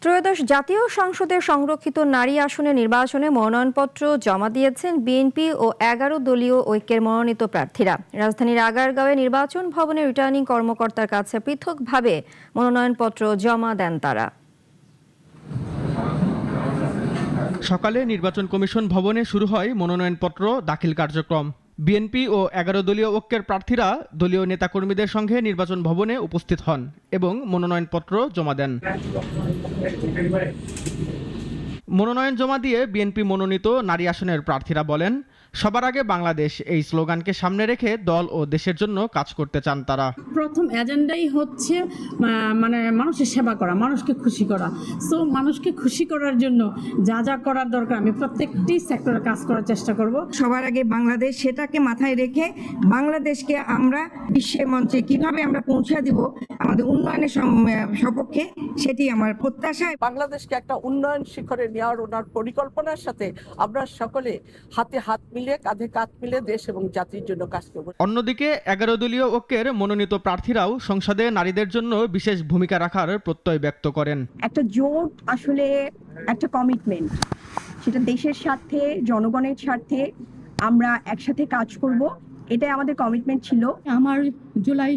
ত্রয়োদশ জাতীয় সংসদের সংরক্ষিত নারী আসনে নির্বাচনে মনোনয়নপত্র জমা দিয়েছেন বিএনপি ও ১১ দলীয় ঐক্যের মনোনীত প্রার্থীরা। রাজধানীর আগারগাঁওয়ে নির্বাচন ভবনে রিটার্নিং কর্মকর্তার কাছে পৃথকভাবে মনোনয়নপত্র জমা দেন তারা। সকালে নির্বাচন কমিশন ভবনে শুরু হয় মনোনয়নপত্র দাখিল কার্যক্রম। বিএনপি ও ১১ দলীয় ঐক্যের প্রার্থীরা দলীয় নেতাকর্মীদের সঙ্গে নির্বাচন ভবনে উপস্থিত হন এবং মনোনয়নপত্র জমা দেন। মনোনয়ন জমা দিয়ে বিএনপি মনোনীত নারী আসনের প্রার্থীরা বলেন, সবার আগে বাংলাদেশ এই স্লোগানকে সামনে রেখে দল ও দেশের জন্য কাজ করতে চান তারা। প্রথম এজেন্ডাই হচ্ছে মানুষের সেবা করা, মানুষকে খুশি করা। সো মানুষকে খুশি করার জন্য যা যা করার দরকার আমি প্রত্যেকটি সেক্টরে কাজ করার চেষ্টা করব। সবার আগে বাংলাদেশ, সেটাকে মাথায় রেখে বাংলাদেশকে আমরা বিশ্বের মঞ্চে কিভাবে আমরা পৌঁছে দিব আমাদের উন্নয়নের সপক্ষে, সেটি আমার প্রত্যাশা। বাংলাদেশকে একটা উন্নয়ন শিখরে নেওয়ার ওনার পরিকল্পনার সাথে আমরা সকলে হাতে হাত মিলিয়ে, কাঁধে কাঁধ মিলিয়ে দেশ এবং জাতির জন্য কাজ করব। অন্যদিকে ১১ দলীয় ঐক্যের মনোনীত প্রার্থীরাও সংসদে নারীদের জন্য বিশেষ ভূমিকা রাখার প্রত্যয় ব্যক্ত করেন। একটা জোট আসলে একটা কমিটমেন্ট, সেটা দেশের স্বার্থে, জনগণের স্বার্থে আমরা একসাথে কাজ করব, এটাই আমাদের কমিটমেন্ট ছিল। আমার জুলাই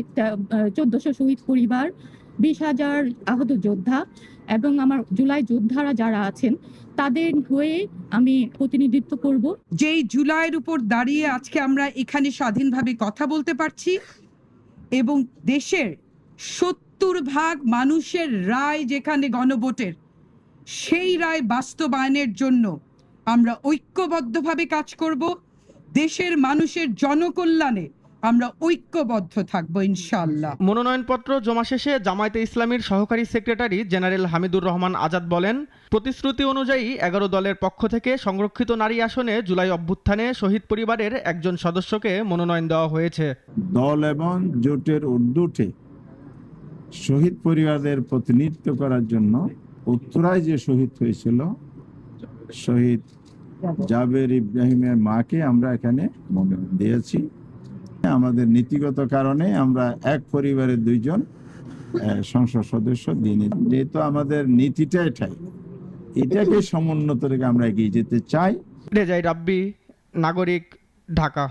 ১৪০০ শহীদ পরিবার, ২০,০০০ আহত যোদ্ধা এবং আমার জুলাই যোদ্ধারা যারা আছেন তাদের হয়ে আমি প্রতিনিধিত্ব করব। যেই জুলাইয়ের উপর দাঁড়িয়ে আজকে আমরা এখানে স্বাধীনভাবে কথা বলতে পারছি এবং দেশের ৭০% মানুষের রায় যেখানে গণভোটের, সেই রায় বাস্তবায়নের জন্য আমরা ঐক্যবদ্ধভাবে কাজ করব। দেশের মানুষের জনকল্যাণে আমরা ঐক্যবদ্ধ থাকবো ইনশাআল্লাহ। মনোনয়নপত্র জমা শেষে জামায়াতে ইসলামীর সহকারী সেক্রেটারি জেনারেল হামিদুর রহমান আজাদ বলেন, প্রতিশ্রুতি অনুযায়ী ১১ দলের পক্ষ থেকে সংরক্ষিত নারী আসনে জুলাই অভ্যুত্থানে শহীদ পরিবারের একজন সদস্যকে মনোনয়ন দেওয়া হয়েছে। দল এবং জোটের ঊর্ধ্বে শহীদ পরিবারদের প্রতিনিধিত্ব করার জন্য উত্তরায় যে শহীদ হয়েছিল শহীদ জাবের ইব্রাহিমের মাকে আমরা এখানে মনোনয়ন দিয়েছি। আমাদের নীতিগত কারণে আমরা এক পরিবারের 2 জন সংসদ সদস্য দিইনি, যেহেতু আমাদের নীতিটা এটাকে সমুন্নত রেখে আমরা এগিয়ে যেতে চাই। রেজাই রাব্বি, নাগরিক, ঢাকা।